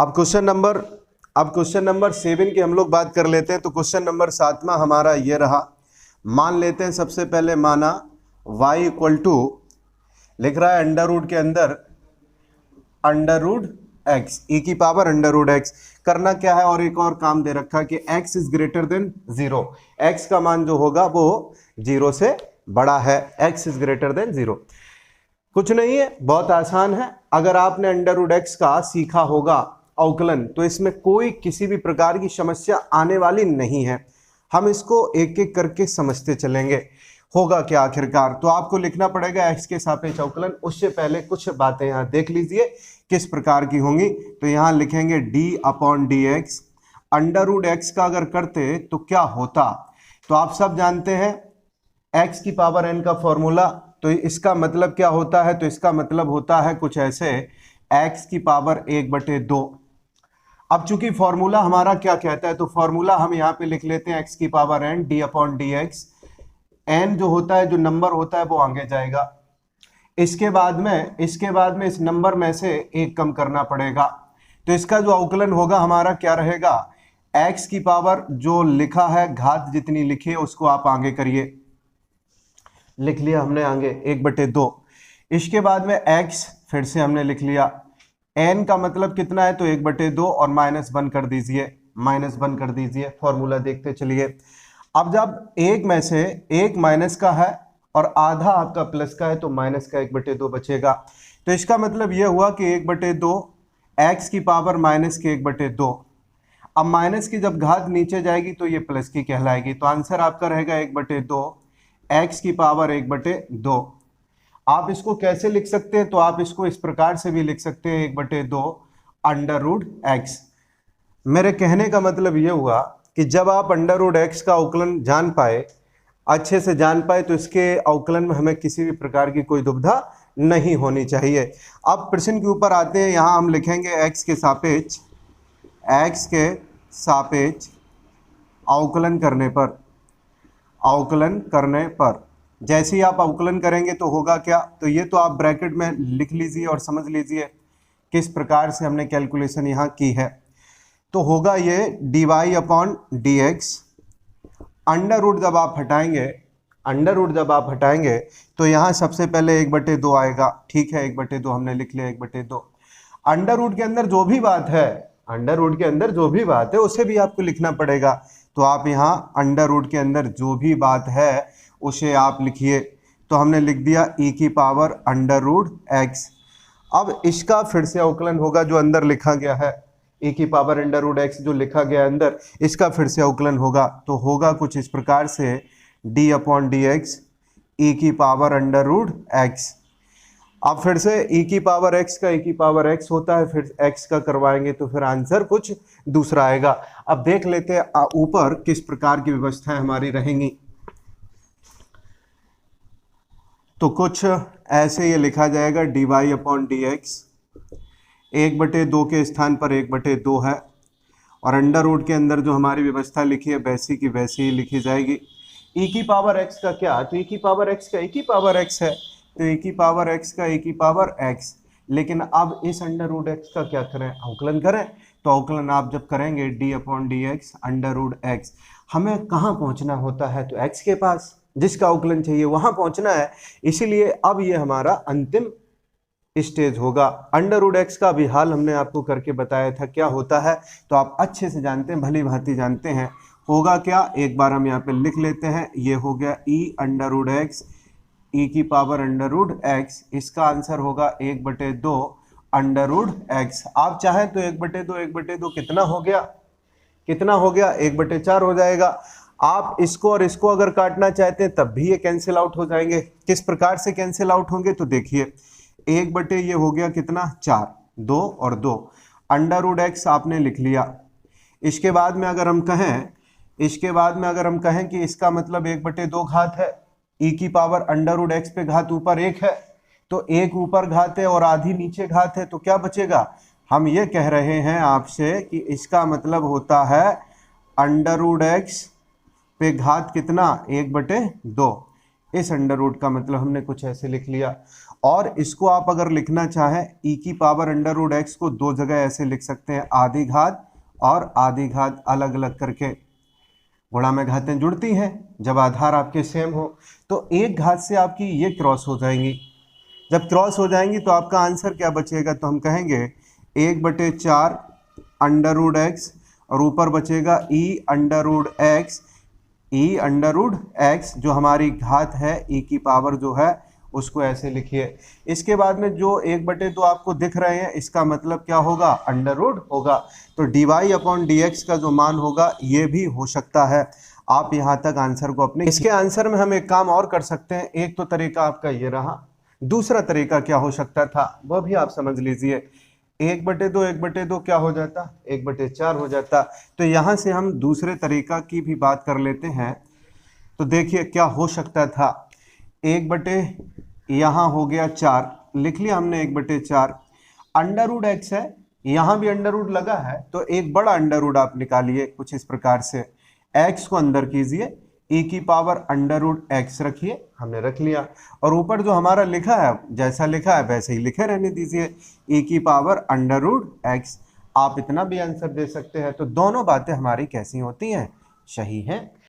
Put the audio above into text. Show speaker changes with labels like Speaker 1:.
Speaker 1: अब question number 7 की हम लोग बात कर लेते हैं। तो क्वेश्चन नंबर 7वां हमारा ये रहा। मान लेते हैं सबसे पहले माना y इक्वल टू लिख रहा है अंडर रूट के अंदर अंडर रूट एक्स ई की पावर अंडर रूट एक्स। करना क्या है, और एक और काम दे रखा कि x is greater than 0, x का मान जो होगा वो 0 से बड़ा है, x इज ग्रेटर देन 0। कुछ नहीं है, बहुत आसान है। अगर आपने अंडर रूट एक्स का सीखा होगा अवकलन तो इसमें कोई किसी भी प्रकार की समस्या आने वाली नहीं है। हम इसको एक एक करके समझते चलेंगे। होगा क्या आखिरकार, तो आपको लिखना पड़ेगा एक्स के सापेक्ष अवकलन। उससे पहले कुछ बातें यहाँ देख लीजिए किस प्रकार की होंगी। तो यहाँ लिखेंगे d/dx। अंडर रूट एक्स का अगर करते तो क्या होता, तो आप सब जानते हैं x की पावर n का फॉर्मूला। तो इसका मतलब क्या होता है, तो इसका मतलब होता है कुछ ऐसे x की पावर 1/2। अब चूंकि फॉर्मूला हमारा क्या कहता है, तो फॉर्मूला हम यहाँ पे लिख लेते हैं x की पावर n d/dx। n जो होता है, जो नंबर होता है वो आगे जाएगा। इसके बाद में इस नंबर में से एक कम करना पड़ेगा। तो इसका जो अवकलन होगा हमारा क्या रहेगा, x की पावर जो लिखा है घात जितनी लिखी है उसको आप आगे करिए। लिख लिया हमने आगे 1/2। इसके बाद में x फिर से हमने लिख लिया। n का मतलब कितना है, तो 1/2 और -1 कर दीजिए, -1 कर दीजिए। फॉर्मूला देखते चलिए। अब जब एक में से एक माइनस का है और आधा आपका प्लस का है तो माइनस का 1/2 बचेगा। तो इसका मतलब यह हुआ कि 1/2 x की पावर माइनस के 1/2। अब माइनस की जब घात नीचे जाएगी तो ये प्लस की कहलाएगी। तो आंसर आपका रहेगा 1/2 x की पावर 1/2। आप इसको कैसे लिख सकते हैं, तो आप इसको इस प्रकार से भी लिख सकते हैं 1/2 अंडर रूट एक्स। मेरे कहने का मतलब यह हुआ कि जब आप अंडर रूट एक्स का अवकलन जान पाए, अच्छे से जान पाए, तो इसके अवकलन में हमें किसी भी प्रकार की कोई दुविधा नहीं होनी चाहिए। अब प्रश्न के ऊपर आते हैं। यहाँ हम लिखेंगे x के सापेक्ष अवकलन करने पर जैसे ही आप अवकलन करेंगे तो होगा क्या, तो ये तो आप ब्रैकेट में लिख लीजिए और समझ लीजिए किस प्रकार से हमने कैलकुलेशन यहाँ की है। तो होगा ये dy/dx। अंडर रूट जब आप हटाएंगे तो यहाँ सबसे पहले 1/2 आएगा। ठीक है, 1/2 हमने लिख लिया 1/2। अंडर रूट के अंदर जो भी बात है उसे भी आपको लिखना पड़ेगा। तो आप यहाँ अंडर रूट के अंदर जो भी बात है उसे आप लिखिए। तो हमने लिख दिया e की पावर अंडर रूट एक्स। अब इसका फिर से अवकलन होगा जो अंदर लिखा गया है, e की पावर अंडर रूट एक्स जो लिखा गया अंदर, इसका फिर से अवकलन होगा। तो होगा कुछ इस प्रकार से d/dx e की पावर अंडर रूट एक्स। अब फिर से e की पावर x का e की पावर x होता है, फिर x का करवाएंगे तो फिर आंसर कुछ दूसरा आएगा। अब देख लेते हैं ऊपर किस प्रकार की व्यवस्थाएं हमारी रहेंगी। तो कुछ ऐसे ये लिखा जाएगा dy/dx 1/2 के स्थान पर 1/2 है, और अंडर रूट के अंदर जो हमारी व्यवस्था लिखी है वैसी की वैसी ही लिखी जाएगी। e की पावर x का क्या, तो e की पावर x का e की पावर x है, तो e की पावर x का e की पावर x। लेकिन अब इस अंडर रूट x का क्या करें, अवकलन करें। तो अवकलन आप जब करेंगे d/dx अंडर रूट x, हमें कहाँ पहुँचना होता है, तो x के पास, जिसका अवकलन चाहिए वहां पहुंचना है। इसीलिए अब ये हमारा अंतिम स्टेज होगा। अंडर रूट एक्स का भी हाल हमने आपको करके बताया था क्या होता है, तो आप अच्छे से जानते हैं, भली भांति जानते हैं। होगा क्या, एक बार हम यहाँ पे लिख लेते हैं। ये हो गया e under root X e की पावर अंडर रूट एक्स। इसका आंसर होगा 1/2 अंडर रूट एक्स। आप चाहे तो 1/2 कितना हो गया 1/4 हो जाएगा। आप इसको और इसको अगर काटना चाहते हैं तब भी ये कैंसिल आउट हो जाएंगे। किस प्रकार से कैंसिल आउट होंगे, तो देखिए 1/, ये हो गया कितना 4, 2 और 2 अंडर रूट एक्स आपने लिख लिया। इसके बाद में अगर हम कहें कि इसका मतलब 1/2 घात है, e की पावर अंडर रूट एक्स पे घात ऊपर 1 है, तो 1 ऊपर घात है और आधी नीचे घात है, तो क्या बचेगा। हम ये कह रहे हैं आपसे कि इसका मतलब होता है अंडर रूट एक्स पे घात कितना 1/2। इस अंडर रूट का मतलब हमने कुछ ऐसे लिख लिया। और इसको आप अगर लिखना चाहें e की पावर अंडर रूट एक्स को दो जगह ऐसे लिख सकते हैं, आधी घात और आधी घात अलग अलग करके। गुणा में घातें जुड़ती हैं जब आधार आपके सेम हो, तो एक घात से आपकी ये क्रॉस हो जाएंगी। जब क्रॉस हो जाएंगी तो आपका आंसर क्या बचेगा, तो हम कहेंगे 1/4 अंडर रूट एक्स और ऊपर बचेगा e under root X. E under root X जो हमारी घात है e की पावर जो है उसको ऐसे लिखिए। इसके बाद में जो 1/2 आपको दिख रहे हैं इसका मतलब क्या होगा, अंडर रूट होगा। तो dy/dx का जो मान होगा ये भी हो सकता है। आप यहाँ तक आंसर को अपने, इसके आंसर में हम एक काम और कर सकते हैं। एक तो तरीका आपका ये रहा, दूसरा तरीका क्या हो सकता था वह भी आप समझ लीजिए। 1/2 क्या हो जाता, 1/4 हो जाता। तो यहाँ से हम दूसरे तरीका की भी बात कर लेते हैं। तो देखिए क्या हो सकता था, 1/, यहाँ हो गया 4, लिख लिया हमने 1/4। अंडर रूट एक्स है, यहाँ भी अंडर रूट लगा है, तो एक बड़ा अंडर रूट आप निकालिए कुछ इस प्रकार से, एक्स को अंदर कीजिए, e की पावर अंडर रूट एक्स रखिए, हमने रख लिया। और ऊपर जो हमारा लिखा है जैसा लिखा है वैसे ही लिखे रहने दीजिए, e की पावर अंडर रूट एक्स। आप इतना भी आंसर दे सकते हैं। तो दोनों बातें हमारी कैसी होती हैं, सही हैं।